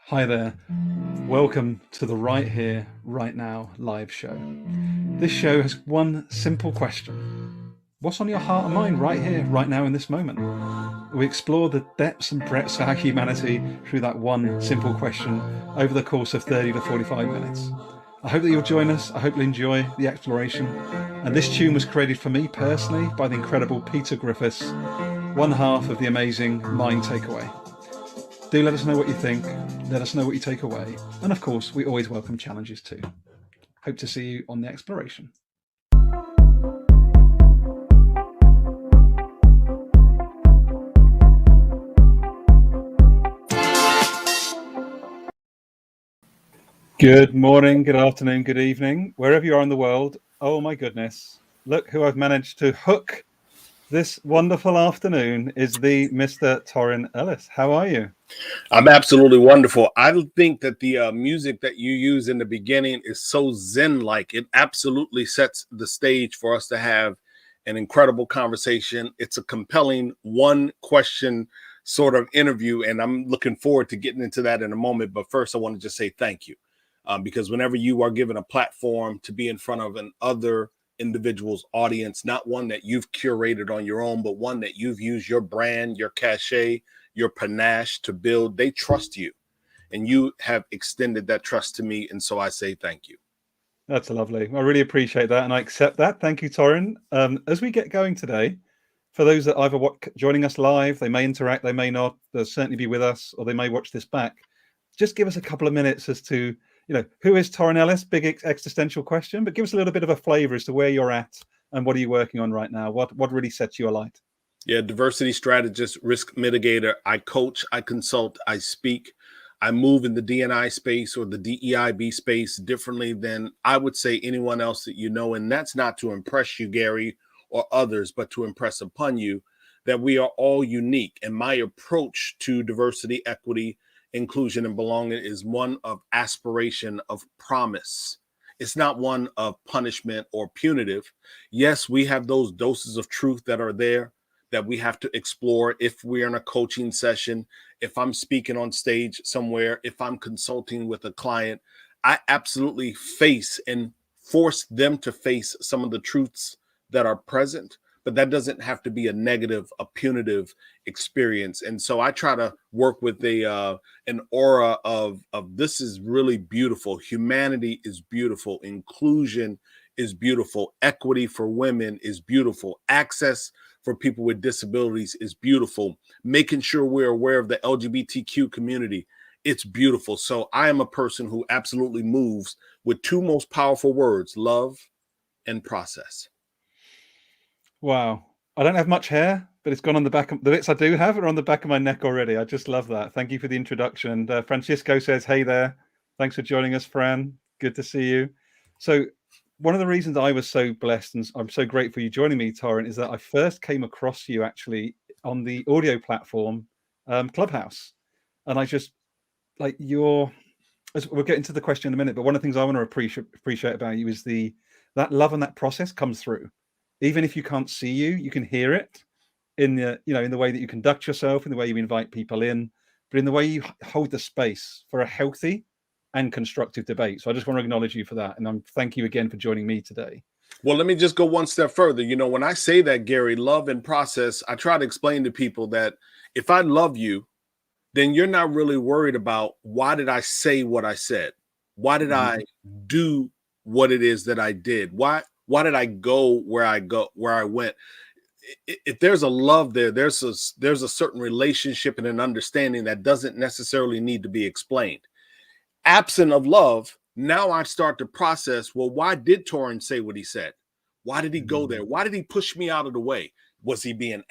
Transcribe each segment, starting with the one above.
Hi there. Welcome to the Right Here, Right Now live show. This show has one simple question. What's on your heart and mind right here, right now in this moment? We explore the depths and breadths of our humanity through that one simple question over the course of 30 to 45 minutes. I hope that you'll join us. I hope you'll enjoy the exploration. And this tune was created for me personally by the incredible Peter Griffiths, one half of the amazing Mind Takeaway. Do let us know what you think. Let us know what you take away. And of course, we always welcome challenges too. Hope to see you on the exploration. Good morning, good afternoon, good evening, wherever you are in the world. Oh my goodness. Look who I've managed to hook this wonderful afternoon is the Mr. Torin Ellis. How are you? I'm absolutely wonderful. I think that the music that you use in the beginning is so zen-like. It absolutely sets the stage for us to have an incredible conversation. It's a compelling one-question sort of interview, and I'm looking forward to getting into that in a moment. But first, I want to just say thank you, because whenever you are given a platform to be in front of an other individual's audience, not one that you've curated on your own, but one that you've used your brand, your cachet, your panache to build, they trust you, and you have extended that trust to me, and so I say thank you. That's lovely. I really appreciate that, and I accept that. Thank you, Torin. As we get going today, for those that either joining us live, they may interact, they may not, they'll certainly be with us, or they may watch this back. Just give us a couple of minutes as to, who is Torin Ellis? Big existential question, but give us a little bit of a flavor as to where you're at and what are you working on right now? What really sets you alight? Yeah, diversity strategist, risk mitigator. I coach, I consult, I speak. I move in the D&I space or the DEIB space differently than I would say anyone else that you know. And that's not to impress you, Gary, or others, but to impress upon you that we are all unique. And my approach to diversity, equity, inclusion, and belonging is one of aspiration, of promise. It's not one of punishment or punitive. Yes, we have those doses of truth that are there that we have to explore if we're in a coaching session, if I'm speaking on stage somewhere, if I'm consulting with a client. I absolutely face and force them to face some of the truths that are present, but that doesn't have to be a negative, a punitive experience. And so I try to work with an aura of this is really beautiful. Humanity is beautiful. Inclusion is beautiful. Equity for women is beautiful. Access for people with disabilities is beautiful. Making sure we're aware of the LGBTQ community, it's beautiful. So I am a person who absolutely moves with two most powerful words: love and process. Wow. I don't have much hair, but it's gone on the back of the bits I do have are on the back of my neck already. I just love that. Thank you for the introduction. And Francisco says, hey there. Thanks for joining us, Fran. Good to see you. So one of the reasons I was so blessed and I'm so grateful you joining me, Torrin, is that I first came across you actually on the audio platform Clubhouse. And I just like we'll get into the question in a minute, but one of the things I want to appreciate about you is that love and that process comes through. Even if you can't see you, you can hear it in the way that you conduct yourself, in the way you invite people in, but in the way you hold the space for a healthy and constructive debate. So I just want to acknowledge you for that. And thank you again for joining me today. Well, let me just go one step further. You know, when I say that, Gary, love and process, I try to explain to people that if I love you, then you're not really worried about why did I say what I said? Why did I do what it is that I did? Why did I go where I went? If there's a love there, there's a certain relationship and an understanding that doesn't necessarily need to be explained. Absent of love, now I start to process, well, why did Torin say what he said? Why did he go there? Why did he push me out of the way? Was he being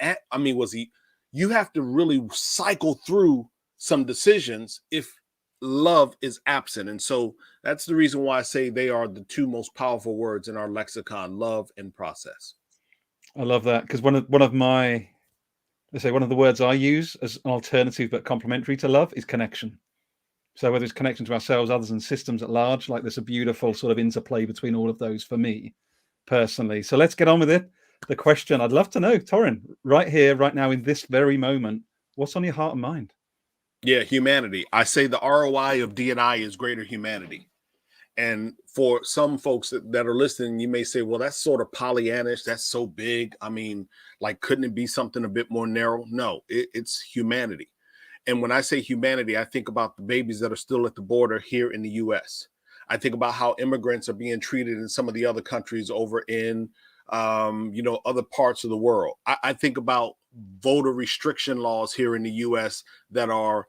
you have to really cycle through some decisions if love is absent. And so that's the reason why I say they are the two most powerful words in our lexicon: love and process. I love that because one of the words I use as an alternative but complementary to love is connection. So whether it's connection to ourselves, others, and systems at large, like there's a beautiful sort of interplay between all of those for me personally. So let's get on with it. The question I'd love to know, Torin, right here, right now, in this very moment, what's on your heart and mind? Yeah, humanity. I say the ROI of D&I is greater humanity. And for some folks that are listening, you may say, well, that's sort of Pollyannish. That's so big. I mean, like, couldn't it be something a bit more narrow? No, it's humanity. And when I say humanity, I think about the babies that are still at the border here in the US. I think about how immigrants are being treated in some of the other countries over in, other parts of the world. I think about voter restriction laws here in the US that are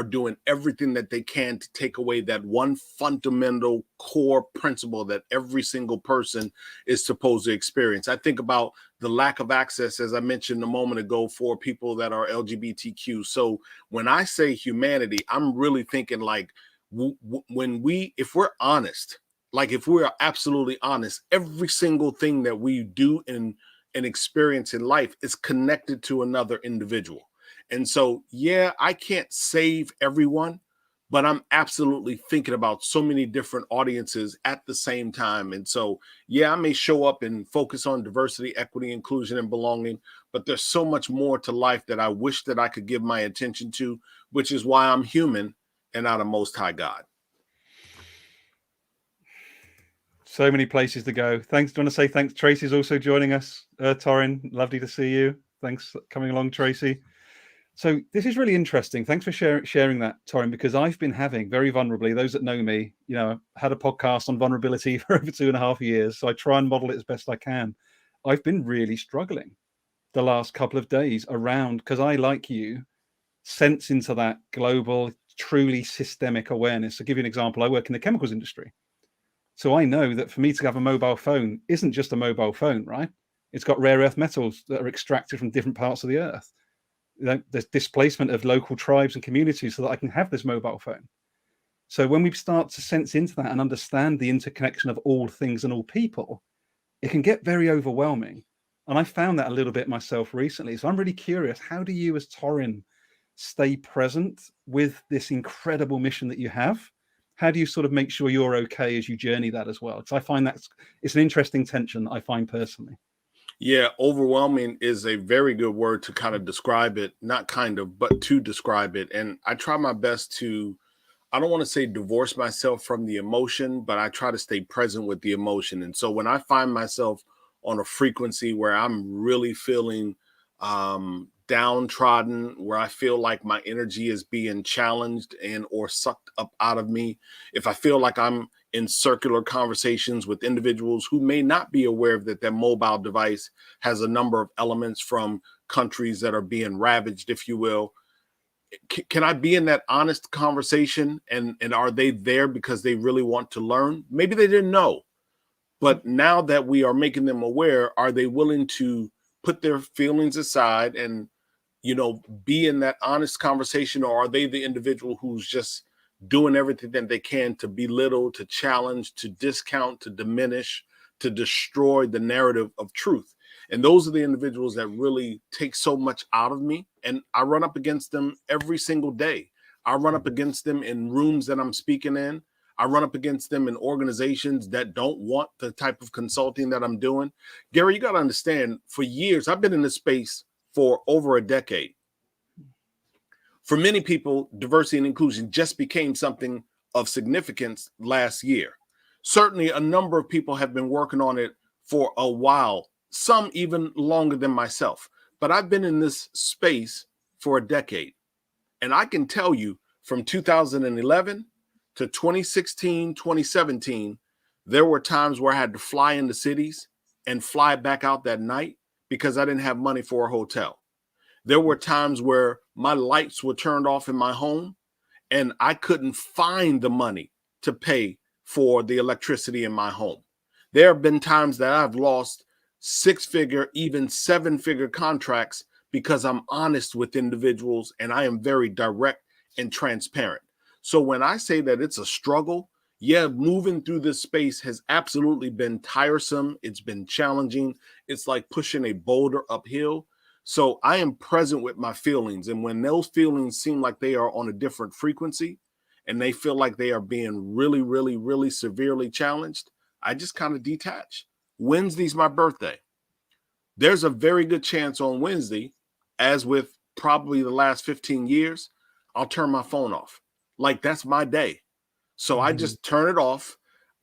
doing everything that they can to take away that one fundamental core principle that every single person is supposed to experience. I think about the lack of access, as I mentioned a moment ago, for people that are LGBTQ. So when I say humanity, I'm really thinking like if we're honest, like if we are absolutely honest, every single thing that we do and experience in life is connected to another individual. And so, yeah, I can't save everyone, but I'm absolutely thinking about so many different audiences at the same time. And so, yeah, I may show up and focus on diversity, equity, inclusion, and belonging, but there's so much more to life that I wish that I could give my attention to, which is why I'm human and not a most high God. So many places to go. Thanks. Do you want to say thanks? Tracy's also joining us. Torin, lovely to see you. Thanks for coming along, Tracy. So this is really interesting. Thanks for sharing that, Torin, because I've been having very vulnerably, those that know me, had a podcast on vulnerability for over 2.5 years. So I try and model it as best I can. I've been really struggling the last couple of days around, because I, like you, sense into that global, truly systemic awareness. I'll give you an example. I work in the chemicals industry. So I know that for me to have a mobile phone isn't just a mobile phone, right? It's got rare earth metals that are extracted from different parts of the earth. There's displacement of local tribes and communities so that I can have this mobile phone. So when we start to sense into that and understand the interconnection of all things and all people, it can get very overwhelming. And I found that a little bit myself recently. So I'm really curious, how do you as Torin stay present with this incredible mission that you have? How do you sort of make sure you're okay as you journey that as well? Because I find it's an interesting tension that I find personally. Yeah, overwhelming is a very good word to kind of describe it, not kind of, but to describe it. And I try my best to, I don't want to say divorce myself from the emotion, but I try to stay present with the emotion. And so when I find myself on a frequency where I'm really feeling downtrodden, where I feel like my energy is being challenged and or sucked up out of me, if I feel like I'm in circular conversations with individuals who may not be aware that their mobile device has a number of elements from countries that are being ravaged, if you will, can I be in that honest conversation? And are they there because they really want to learn? Maybe they didn't know, but now that we are making them aware, are they willing to put their feelings aside and, be in that honest conversation? Or are they the individual who's just doing everything that they can to belittle, to challenge, to discount, to diminish, to destroy the narrative of truth? And those are the individuals that really take so much out of me. And I run up against them every single day. I run up against them in rooms that I'm speaking in. I run up against them in organizations that don't want the type of consulting that I'm doing. Gary, you got to understand, for years, I've been in this space for over a decade. For many people, diversity and inclusion just became something of significance last year. Certainly, a number of people have been working on it for a while, some even longer than myself. But I've been in this space for a decade. And I can tell you from 2011 to 2016, 2017, there were times where I had to fly into cities and fly back out that night because I didn't have money for a hotel. There were times where my lights were turned off in my home and I couldn't find the money to pay for the electricity in my home. There have been times that I've lost 6-figure, even 7-figure contracts because I'm honest with individuals and I am very direct and transparent. So when I say that it's a struggle, yeah, moving through this space has absolutely been tiresome. It's been challenging. It's like pushing a boulder uphill. So I am present with my feelings. And when those feelings seem like they are on a different frequency and they feel like they are being really, really, really severely challenged, I just kind of detach. Wednesday's my birthday. There's a very good chance on Wednesday, as with probably the last 15 years, I'll turn my phone off. Like, that's my day. So I just turn it off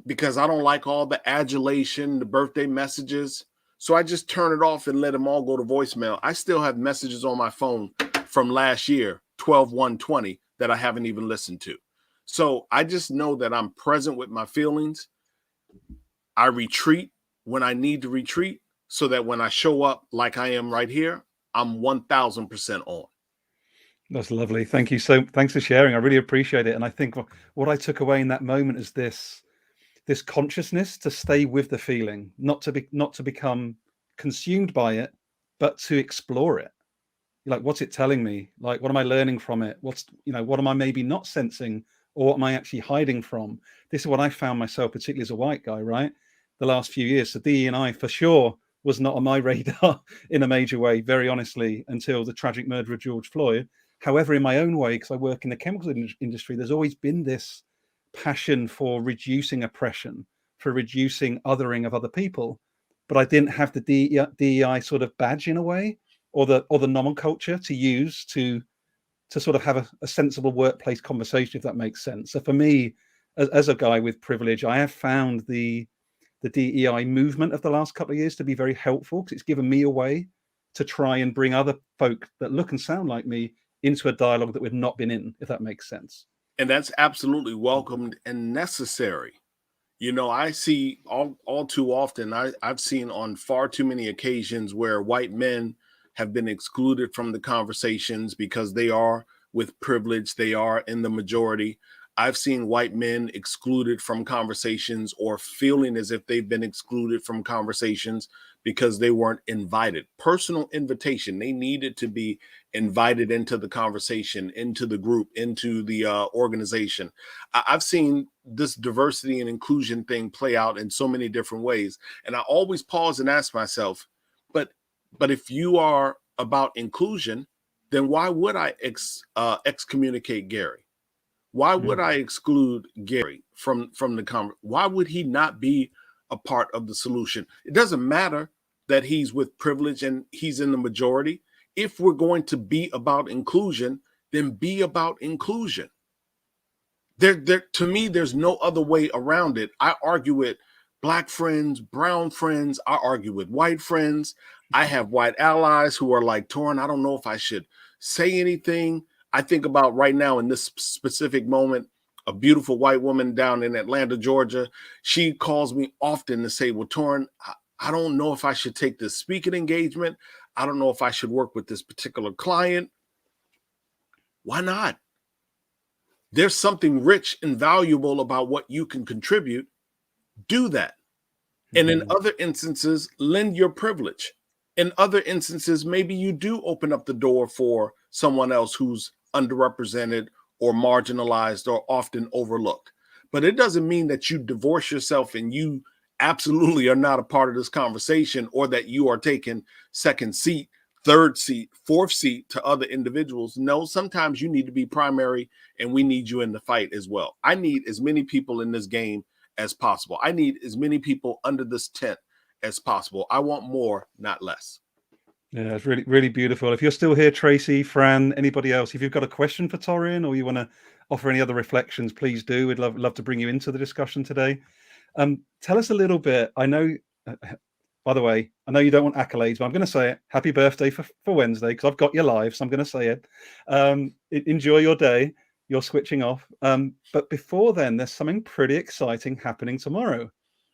because I don't like all the adulation, the birthday messages. So I just turn it off and let them all go to voicemail. I still have messages on my phone from last year, 12/1/20, that I haven't even listened to. So I just know that I'm present with my feelings. I retreat when I need to retreat so that when I show up like I am right here, I'm 1000% on. That's lovely. Thank you. Thanks for sharing. I really appreciate it. And I think what I took away in that moment is this consciousness to stay with the feeling, not to become consumed by it, but to explore it. Like, what's it telling me? Like, what am I learning from it? What am I maybe not sensing, or what am I actually hiding from? This is what I found myself, particularly as a white guy, right? The last few years. So DE&I for sure was not on my radar in a major way, very honestly, until the tragic murder of George Floyd. However, in my own way, because I work in the chemical industry, there's always been this passion for reducing oppression, for reducing othering of other people. But I didn't have the DEI sort of badge in a way, or the nomenclature to use to sort of have a sensible workplace conversation, if that makes sense. So for me, as a guy with privilege, I have found the DEI movement of the last couple of years to be very helpful, because it's given me a way to try and bring other folk that look and sound like me into a dialogue that we've not been in, if that makes sense. And that's absolutely welcomed and necessary. You know, I see all too often, I've seen on far too many occasions where white men have been excluded from the conversations because they are with privilege, they are in the majority. I've seen white men excluded from conversations or feeling as if they've been excluded from conversations because they weren't invited. Personal invitation. They needed to be invited into the conversation, into the group, into the organization. I've seen this diversity and inclusion thing play out in so many different ways. And I always pause and ask myself, but if you are about inclusion, then why would I excommunicate Gary? Why would I exclude Gary from the conversation? Why would he not be a part of the solution? It doesn't matter that he's with privilege and he's in the majority. If we're going to be about inclusion, then be about inclusion. To me, there's no other way around it. I argue with Black friends, brown friends. I argue with white friends. I have white allies who are like, Torin, I don't know if I should say anything. I think about right now in this specific moment, a beautiful white woman down in Atlanta, Georgia. She calls me often to say, well, Torin, I don't know if I should take this speaking engagement. I don't know if I should work with this particular client. Why not? There's something rich and valuable about what you can contribute. Do that. And in other instances, lend your privilege. In other instances, maybe you do open up the door for someone else who's underrepresented or marginalized or often overlooked. But it doesn't mean that you divorce yourself and you absolutely are not a part of this conversation, or that you are taking second seat, third seat, fourth seat to other individuals. No, sometimes you need to be primary, and we need you in the fight as well. I need as many people in this game as possible. I need as many people under this tent as possible. I want more, not less. Yeah, it's really, really beautiful. If you're still here, Tracy, Fran, anybody else, if you've got a question for Torin or you want to offer any other reflections, please do. We'd love to bring you into the discussion today. Tell us a little bit. I know, by the way, I know you don't want accolades, but I'm going to say it. Happy birthday for Wednesday, because I've got you live, so I'm going to say it. Enjoy your day. You're switching off. But before then, there's something pretty exciting happening tomorrow.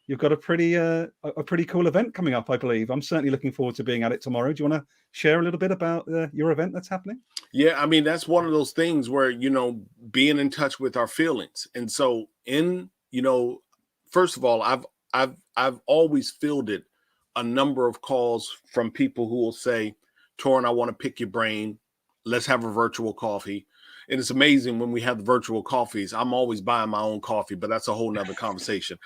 You've got a pretty cool event coming up, I believe. I'm certainly looking forward to being at it tomorrow. Do you want to share a little bit about your event that's happening? Yeah, I mean, that's one of those things where, being in touch with our feelings. And so first of all, I've always fielded a number of calls from people who will say, Torin, I want to pick your brain. Let's have a virtual coffee. And it's amazing when we have the virtual coffees. I'm always buying my own coffee, but that's a whole nother conversation.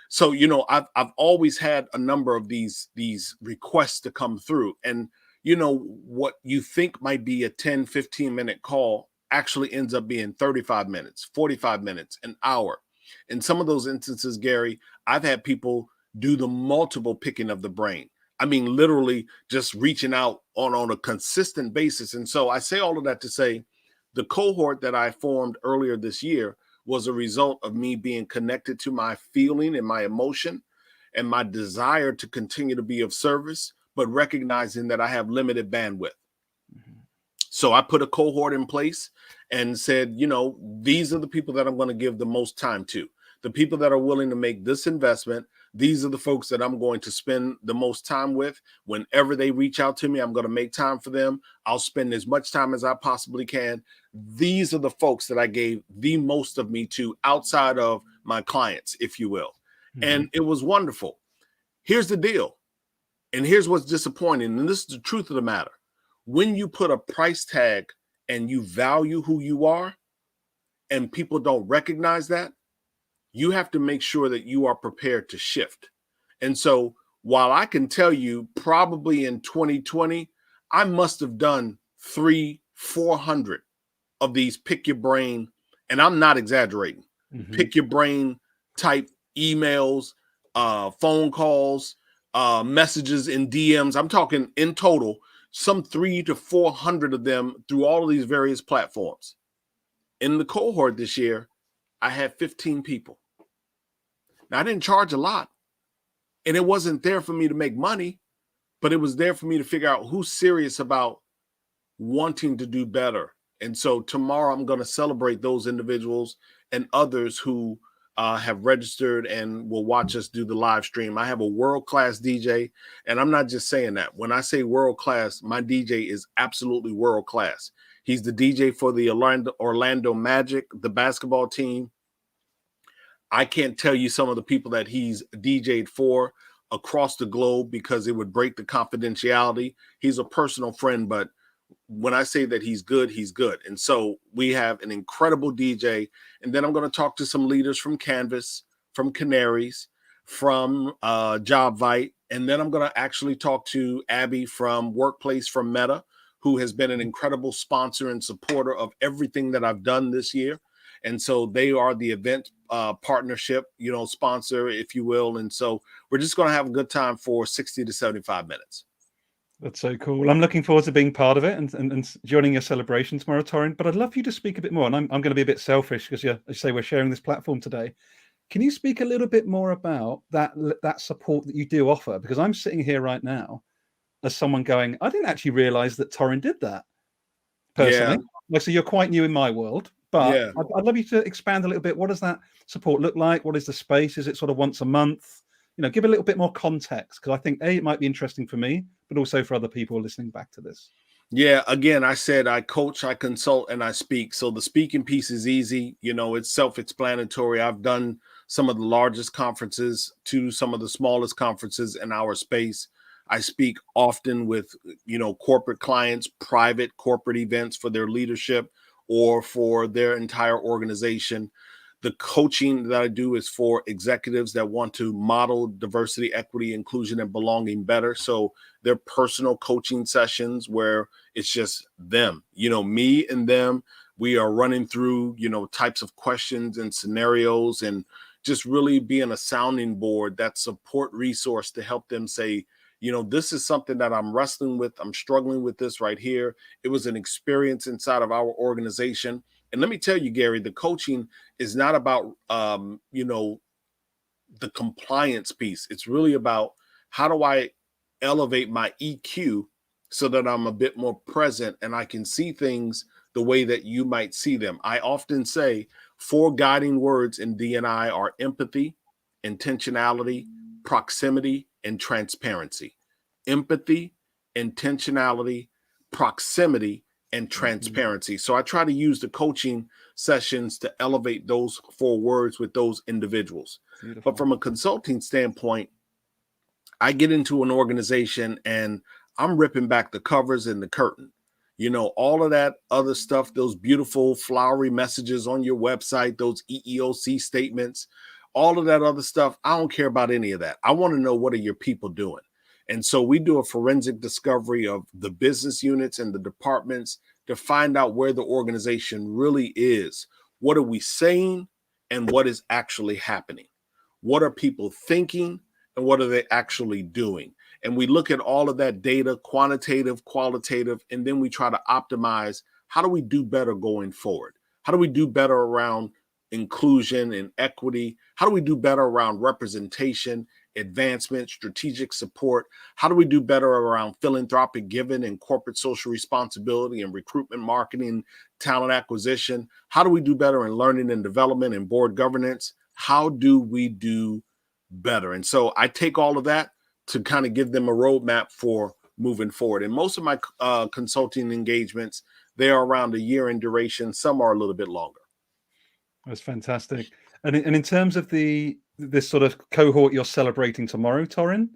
So, I've always had a number of these requests to come through. And, what you think might be a 10, 15-minute call actually ends up being 35 minutes, 45 minutes, an hour. In some of those instances, Gary, I've had people do the multiple picking of the brain. I mean, literally just reaching out on a consistent basis. And so I say all of that to say, The cohort that I formed earlier this year was a result of me being connected to my feeling and my emotion and my desire to continue to be of service, but recognizing that I have limited bandwidth. So I put a cohort in place and said, you know, these are the people that I'm going to give the most time to. The people that are willing to make this investment, these are the folks that I'm going to spend the most time with. Whenever they reach out to me, I'm going to make time for them. I'll spend as much time as I possibly can. These are the folks that I gave the most of me to outside of my clients, if you will. And it was wonderful. Here's the deal. And here's what's disappointing. And this is the truth of the matter. When you put a price tag and you value who you are and people don't recognize that, you have to make sure that you are prepared to shift. And so while I can tell you probably in 2020, I must have done 300-400 of these pick your brain, and I'm not exaggerating, pick your brain type emails, phone calls, messages in DMs. I'm talking in total, some 300 to 400 of them through all of these various platforms. In the cohort this year, I had 15 people. Now, I didn't charge a lot, and it wasn't there for me to make money, but it was there for me to figure out who's serious about wanting to do better. And so tomorrow I'm going to celebrate those individuals and others who have registered and will watch us do the live stream. I have a world-class DJ, and I'm not just saying that. When I say world-class, my DJ is absolutely world-class. He's the DJ for the Orlando Magic, the basketball team. I can't tell you some of the people that he's DJ'd for across the globe because it would break the confidentiality. He's a personal friend, but when I say that he's good, he's good. And so we have an incredible DJ. And then I'm going to talk to some leaders from Canvas, from Canaries, from JobVite. And then I'm going to actually talk to Abby from Workplace from Meta, who has been an incredible sponsor and supporter of everything that I've done this year. And so they are the event partnership, you know, sponsor, if you will. And so we're just going to have a good time for 60 to 75 minutes. That's so cool. I'm looking forward to being part of it and joining your celebration tomorrow, Torin. But I'd love you to speak a bit more. And I'm going to be a bit selfish because, as you say, we're sharing this platform today. Can you speak a little bit more about that support that you do offer? Because I'm sitting here right now as someone going, I didn't actually realize that Torin did that personally. Yeah. So you're quite new in my world. But yeah. I'd love you to expand a little bit. What does that support look like? What is the space? Is it sort of once a month? You know, give a little bit more context, because I think it might be interesting for me, but also for other people listening back to this. Yeah, again, I said I coach, I consult, and I speak. So the speaking piece is easy. You know, it's self-explanatory. I've done some of the largest conferences to some of the smallest conferences in our space. I speak often with, you know, corporate clients, private corporate events for their leadership or for their entire organization. The coaching that I do is for executives that want to model diversity, equity, inclusion, and belonging better. So they're personal coaching sessions where it's just them, you know, me and them. We are running through, you know, types of questions and scenarios and just really being a sounding board, that support resource to help them say, you know, this is something that I'm wrestling with. I'm struggling with this right here. It was an experience inside of our organization. And let me tell you, Gary, the coaching is not about, you know, the compliance piece. It's really about how do I elevate my EQ so that I'm a bit more present and I can see things the way that you might see them. I often say 4 guiding words in D&I are empathy, intentionality, proximity, and transparency. Empathy, intentionality, proximity, and transparency. So I try to use the coaching sessions to elevate those 4 words with those individuals. Beautiful. But from a consulting standpoint, I get into an organization and I'm ripping back the covers and the curtain. You know, all of that other stuff, those beautiful flowery messages on your website, those EEOC statements, all of that other stuff. I don't care about any of that. I want to know, what are your people doing? And so we do a forensic discovery of the business units and the departments to find out where the organization really is. What are we saying and what is actually happening? What are people thinking and what are they actually doing? And we look at all of that data, quantitative, qualitative, and then we try to optimize how do we do better going forward? How do we do better around inclusion and equity? How do we do better around representation, advancement, strategic support? How do we do better around philanthropic giving and corporate social responsibility and recruitment, marketing, talent acquisition? How do we do better in learning and development and board governance? How do we do better? And so I take all of that to kind of give them a roadmap for moving forward. And most of my consulting engagements, they are around a year in duration. Some are a little bit longer. That's fantastic. And in terms of this sort of cohort you're celebrating tomorrow, Torin,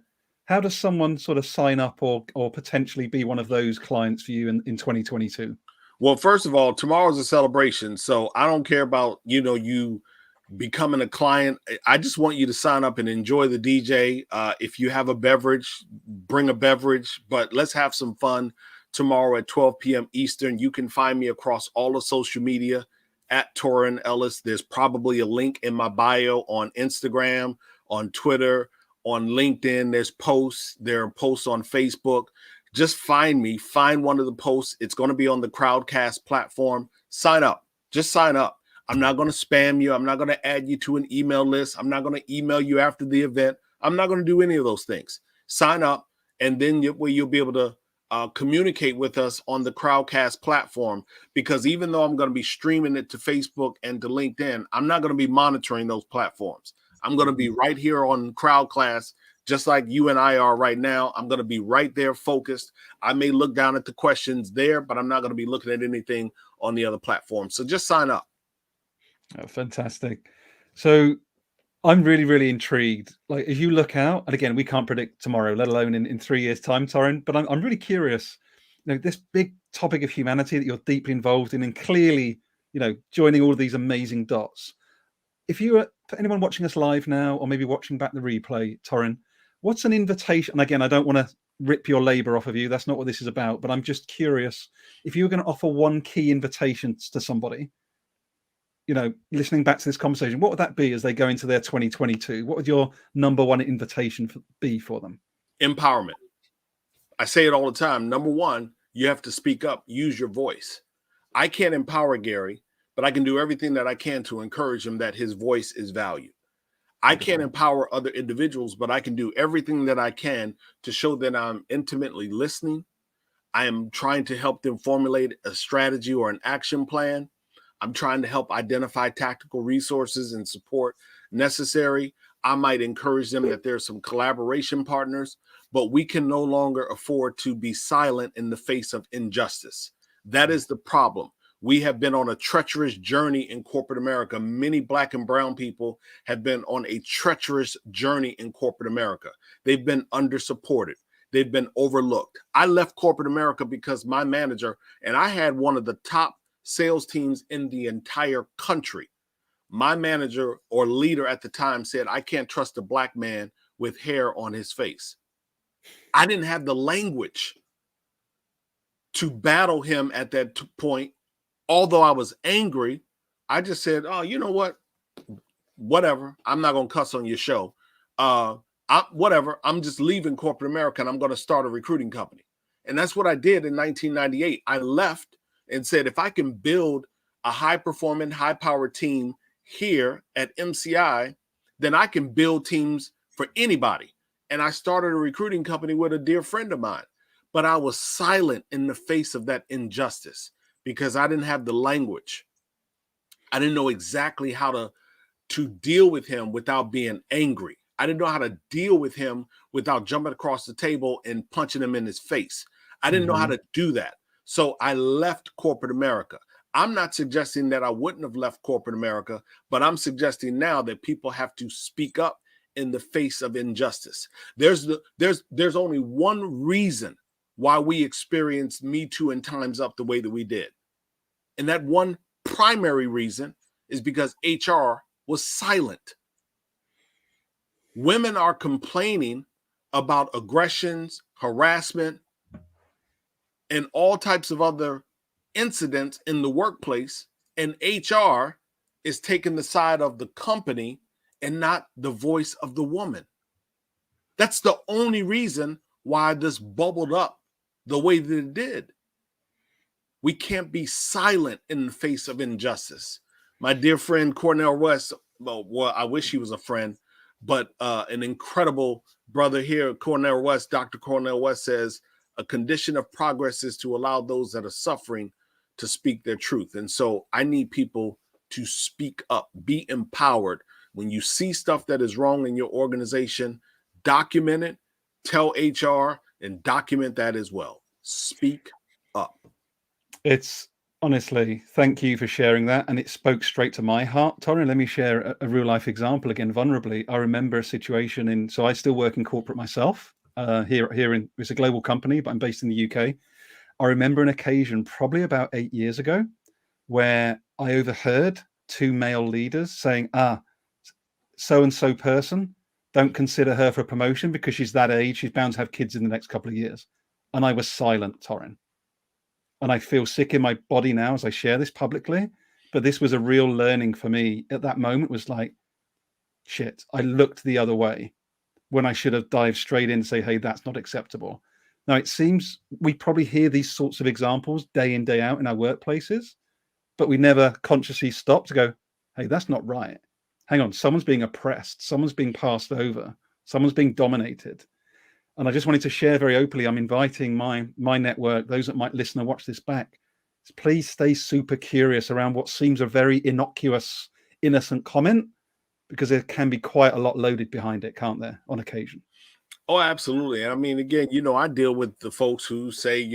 how does someone sort of sign up or potentially be one of those clients for you in 2022? Well, first of all, tomorrow's a celebration. So I don't care about, you becoming a client. I just want you to sign up and enjoy the DJ. If you have a beverage, bring a beverage, but let's have some fun tomorrow at 12 p.m. Eastern. You can find me across all of social media at Torin Ellis. There's probably a link in my bio on Instagram, on Twitter, on LinkedIn. There's posts. There are posts on Facebook. Just find me, find one of the posts. It's going to be on the Crowdcast platform. Sign up. Just sign up. I'm not going to spam you. I'm not going to add you to an email list. I'm not going to email you after the event. I'm not going to do any of those things. Sign up, and then you'll be able to communicate with us on the Crowdcast platform, because even though I'm going to be streaming it to Facebook and to LinkedIn, I'm not going to be monitoring those platforms. I'm going to be right here on Crowdcast, just like you and I are right now. I'm going to be right there focused. I may look down at the questions there, but I'm not going to be looking at anything on the other platforms. So just sign up. Oh, fantastic. So I'm really, really intrigued. Like, if you look out, and again, we can't predict tomorrow, let alone in 3 years' time, Torin, but I'm really curious, this big topic of humanity that you're deeply involved in, and clearly, joining all of these amazing dots. If you were, for anyone watching us live now, or maybe watching back the replay, Torin, what's an invitation? And again, I don't want to rip your labor off of you. That's not what this is about, but I'm just curious, if you were going to offer one key invitation to somebody, listening back to this conversation, what would that be as they go into their 2022? What would your number one invitation be for them? Empowerment. I say it all the time. Number one, you have to speak up, use your voice. I can't empower Gary, but I can do everything that I can to encourage him that his voice is valued. I can't empower other individuals, but I can do everything that I can to show that I'm intimately listening. I am trying to help them formulate a strategy or an action plan. I'm trying to help identify tactical resources and support necessary. I might encourage them that there's some collaboration partners, but we can no longer afford to be silent in the face of injustice. That is the problem. We have been on a treacherous journey in corporate America. Many Black and brown people have been on a treacherous journey in corporate America. They've been undersupported. They've been overlooked. I left corporate America because my manager, and I had one of the top sales teams in the entire country. My manager or leader at the time said, I can't trust a Black man with hair on his face. I didn't have the language to battle him at that point. Although I was angry, I just said, oh, you know what? Whatever. I'm not going to cuss on your show. Whatever. I'm just leaving corporate America and I'm going to start a recruiting company. And that's what I did in 1998. I left and said, if I can build a high-performing, high-powered team here at MCI, then I can build teams for anybody. And I started a recruiting company with a dear friend of mine. But I was silent in the face of that injustice because I didn't have the language. I didn't know exactly how to deal with him without being angry. I didn't know how to deal with him without jumping across the table and punching him in his face. I didn't know how to do that. So I left corporate America. I'm not suggesting that I wouldn't have left corporate America, but I'm suggesting now that people have to speak up in the face of injustice. There's only one reason why we experienced Me Too and Time's Up the way that we did. And that one primary reason is because HR was silent. Women are complaining about aggressions, harassment, and all types of other incidents in the workplace, and HR is taking the side of the company and not the voice of the woman. That's the only reason why this bubbled up the way that it did. We can't be silent in the face of injustice. My dear friend Cornell West, well, I wish he was a friend, but an incredible brother here, Cornell West, Dr. Cornell West says, a condition of progress is to allow those that are suffering to speak their truth. And so I need people to speak up, be empowered. When you see stuff that is wrong in your organization, document it, tell HR, and document that as well. Speak up. It's honestly, thank you for sharing that. And it spoke straight to my heart. Torin, let me share a real life example again, vulnerably. I remember a situation so I still work in corporate myself. It's a global company, but I'm based in the UK. I remember an occasion probably about 8 years ago where I overheard two male leaders saying, so-and-so person, don't consider her for a promotion because she's that age. She's bound to have kids in the next couple of years. And I was silent, Torin. And I feel sick in my body now as I share this publicly. But this was a real learning for me at that moment. Was like, shit, I looked the other way when I should have dived straight in and say, hey, that's not acceptable. Now, it seems we probably hear these sorts of examples day in, day out in our workplaces, but we never consciously stop to go, hey, that's not right. Hang on, someone's being oppressed. Someone's being passed over. Someone's being dominated. And I just wanted to share very openly, I'm inviting my network, those that might listen and watch this back, please stay super curious around what seems a very innocuous, innocent comment, because there can be quite a lot loaded behind it, can't there, on occasion? Oh, absolutely. I mean, again, I deal with the folks who say,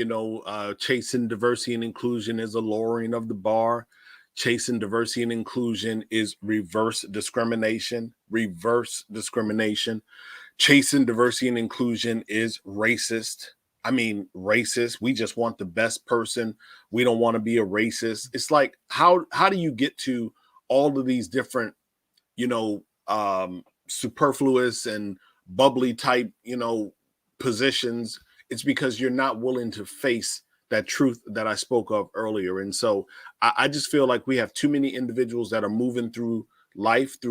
chasing diversity and inclusion is a lowering of the bar. Chasing diversity and inclusion is reverse discrimination. Chasing diversity and inclusion is racist. I mean, racist. We just want the best person. We don't want to be a racist. It's like, how do you get to all of these different, superfluous and bubbly type, positions? It's because you're not willing to face that truth that I spoke of earlier. And so I just feel like we have too many individuals that are moving through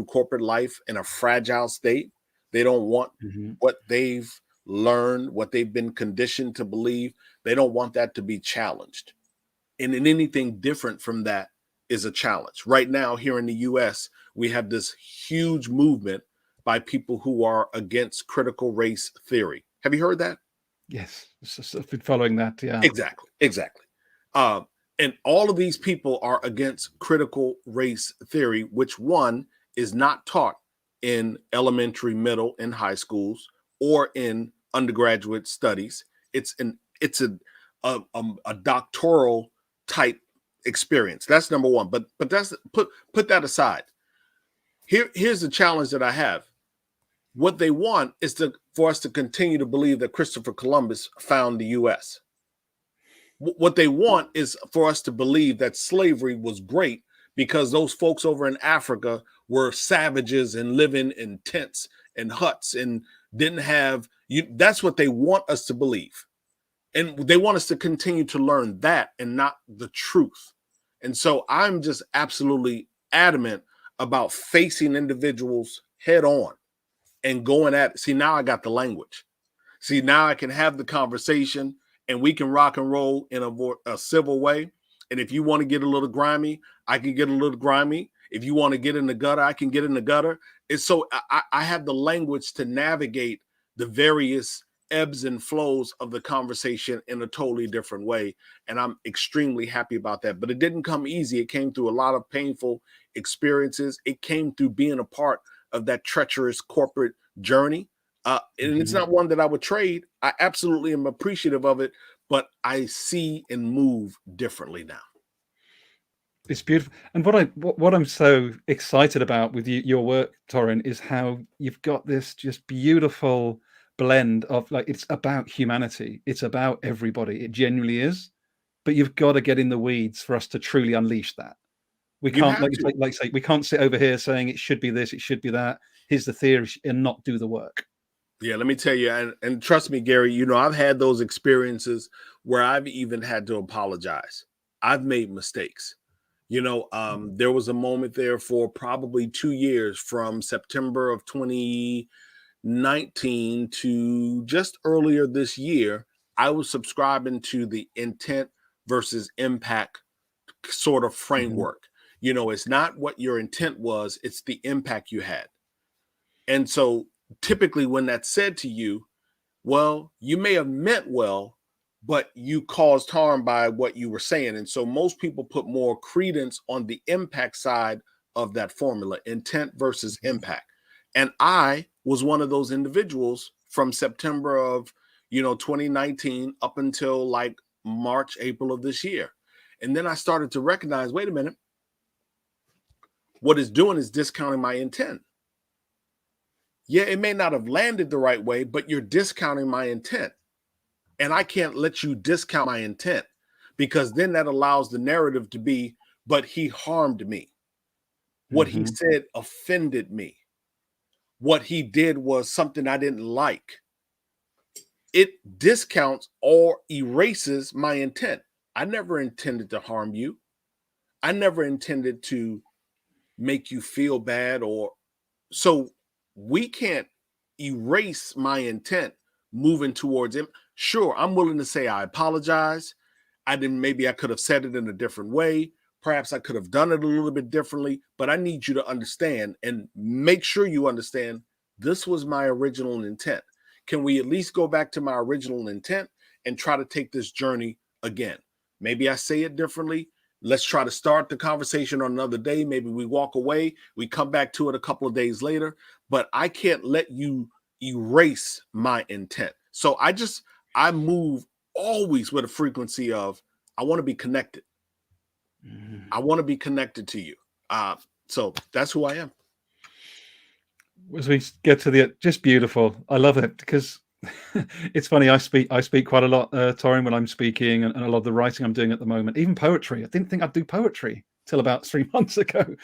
corporate life in a fragile state. They don't want what they've learned, what they've been conditioned to believe. They don't want that to be challenged. And in anything different from that is a challenge. Right now, here in the US, we have this huge movement by people who are against critical race theory. Have you heard that? Yes, I've been following that. Yeah, exactly. And all of these people are against critical race theory, which one is not taught in elementary, middle, and high schools or in undergraduate studies. It's a doctoral type experience. That's number one. But that's put that aside. Here's the challenge that I have. What they want is for us to continue to believe that Christopher Columbus found the U.S. What they want is for us to believe that slavery was great because those folks over in Africa were savages and living in tents and huts and didn't have you. That's what they want us to believe. And they want us to continue to learn that and not the truth. And so I'm just absolutely adamant about facing individuals head on and going at it. See, now I got the language. See, now I can have the conversation and we can rock and roll in a civil way. And if you want to get a little grimy, I can get a little grimy. If you want to get in the gutter, I can get in the gutter. It's so I have the language to navigate the various ebbs and flows of the conversation in a totally different way. And I'm extremely happy about that. But it didn't come easy. It came through a lot of painful experiences. It came through being a part of that treacherous corporate journey. And it's not one that I would trade. I absolutely am appreciative of it, but I see and move differently now. It's beautiful. And what I'm so excited about with your work, Torin, is how you've got this just beautiful blend of, like, it's about humanity. It's about everybody. It genuinely is. But you've got to get in the weeds for us to truly unleash that. We can't, like say, we can't sit over here saying it should be this, it should be that. Here's the theory, and not do the work. Yeah, let me tell you, and trust me, Gary, I've had those experiences where I've even had to apologize. I've made mistakes. There was a moment there for probably 2 years from September of 2019 to just earlier this year. I was subscribing to the intent versus impact sort of framework. You know, it's not what your intent was, it's the impact you had. And so typically when that's said to you, well, you may have meant well, but you caused harm by what you were saying. And so most people put more credence on the impact side of that formula, intent versus impact. And I was one of those individuals from September of, 2019 up until like March, April of this year. And then I started to recognize, wait a minute, what it's doing is discounting my intent. Yeah, it may not have landed the right way, but you're discounting my intent. And I can't let you discount my intent, because then that allows the narrative to be, but he harmed me. What he said offended me. What he did was something I didn't like. It discounts or erases my intent. I never intended to harm you. I never intended to make you feel bad, so we can't erase my intent moving towards him. Sure, I'm willing to say I apologize. Maybe I could have said it in a different way. Perhaps I could have done it a little bit differently, but I need you to understand and make sure you understand this was my original intent. Can we at least go back to my original intent and try to take this journey again? Maybe I say it differently. Let's try to start the conversation on another day. Maybe we walk away, we come back to it a couple of days later, but I can't let you erase my intent. So I move always with a frequency of, I want to be connected. I want to be connected to you. So that's who I am. As we get to just beautiful. I love it, because it's funny. I speak quite a lot, Torin, when I'm speaking, and a lot of the writing I'm doing at the moment, even poetry. I didn't think I'd do poetry till about 3 months ago.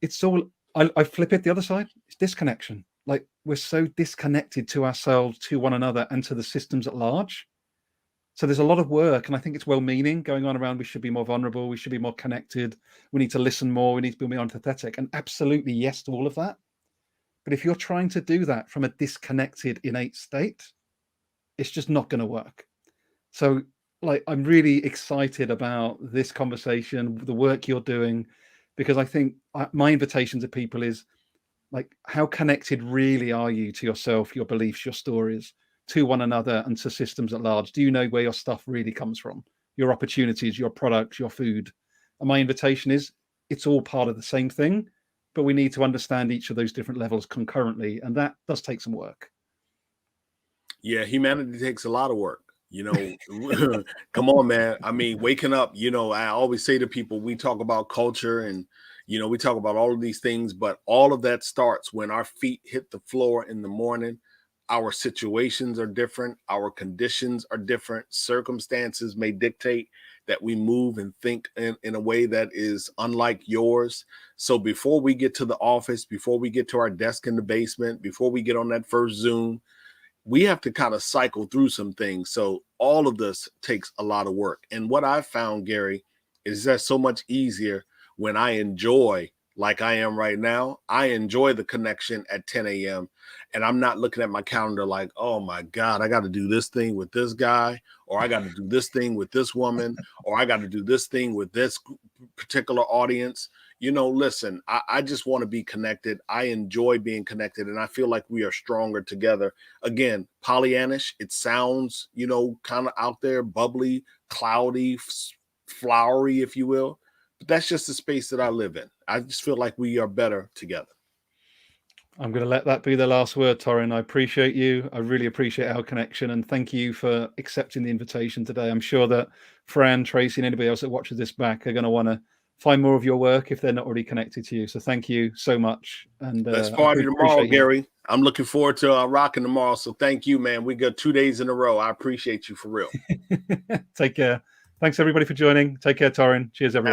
It's all, I flip it the other side. It's disconnection. Like, we're so disconnected to ourselves, to one another, and to the systems at large. So there's a lot of work, and I think it's well-meaning going on around. We should be more vulnerable. We should be more connected. We need to listen more. We need to be more empathetic. And absolutely yes to all of that. But if you're trying to do that from a disconnected, innate state, it's just not going to work. So, like, I'm really excited about this conversation, the work you're doing, because I think my invitation to people is, like, how connected really are you to yourself, your beliefs, your stories, to one another, and to systems at large? Do you know where your stuff really comes from? Your opportunities, your products, your food? And my invitation is, it's all part of the same thing, but we need to understand each of those different levels concurrently. And that does take some work. Yeah, humanity takes a lot of work. Come on, man. I mean, waking up, I always say to people, we talk about culture and, we talk about all of these things, but all of that starts when our feet hit the floor in the morning. Our situations are different. Our conditions are different. Circumstances may dictate that we move and think in a way that is unlike yours. So before we get to the office, before we get to our desk in the basement, before we get on that first Zoom, we have to kind of cycle through some things. So all of this takes a lot of work. And what I've found, Gary, is that so much easier when I enjoy, like I am right now. I enjoy the connection at 10 a.m. And I'm not looking at my calendar like, oh my God, I got to do this thing with this guy, or I got to do this thing with this woman, or I got to do this thing with this particular audience. Listen, I just want to be connected. I enjoy being connected, and I feel like we are stronger together. Again, Pollyannish, it sounds, kind of out there, bubbly, cloudy, flowery, if you will. But that's just the space that I live in. I just feel like we are better together. I'm going to let that be the last word, Torin. I appreciate you. I really appreciate our connection, and thank you for accepting the invitation today. I'm sure that Fran, Tracy, and anybody else that watches this back are going to want to find more of your work if they're not already connected to you. So thank you so much. And let's party tomorrow, Gary. I'm looking forward to rocking tomorrow. So thank you, man. We got 2 days in a row. I appreciate you for real. Take care. Thanks everybody for joining. Take care, Torin. Cheers, everyone.